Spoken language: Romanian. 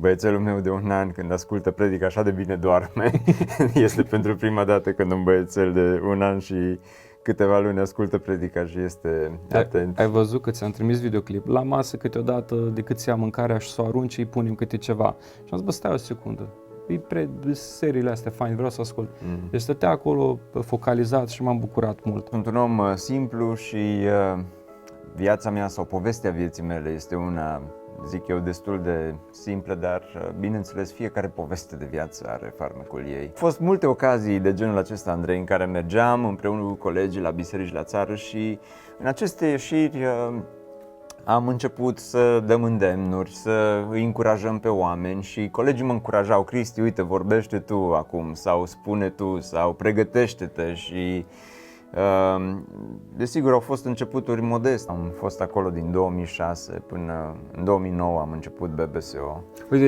Băiețelul meu de 1 an, când ascultă predica, așa de bine doarme. Este pentru prima dată când un băiețel de 1 an și câteva luni ascultă predica și este atent. Ai văzut că ți-am trimis videoclip? La masă câteodată, de cât ia mâncarea și să o arunci, îi punem câte ceva. Și am zis, bă, stai o secundă. Seriile astea fain, vreau să ascult. Deci stătea acolo focalizat și m-am bucurat mult. Sunt un om simplu și viața mea sau povestea vieții mele este una, zic eu, destul de simplă, dar bineînțeles fiecare poveste de viață are farmecul ei. Au fost multe ocazii de genul acesta, Andrei, în care mergeam împreună cu colegii la biserici la țară și în aceste ieșiri am început să dăm îndemnuri, să îi încurajăm pe oameni și colegii mă încurajau: Cristi, uite, vorbește tu acum, sau spune tu, sau pregătește-te. Și desigur au fost începuturi modeste. Am fost acolo din 2006 până în 2009 am început BBSO. Uite,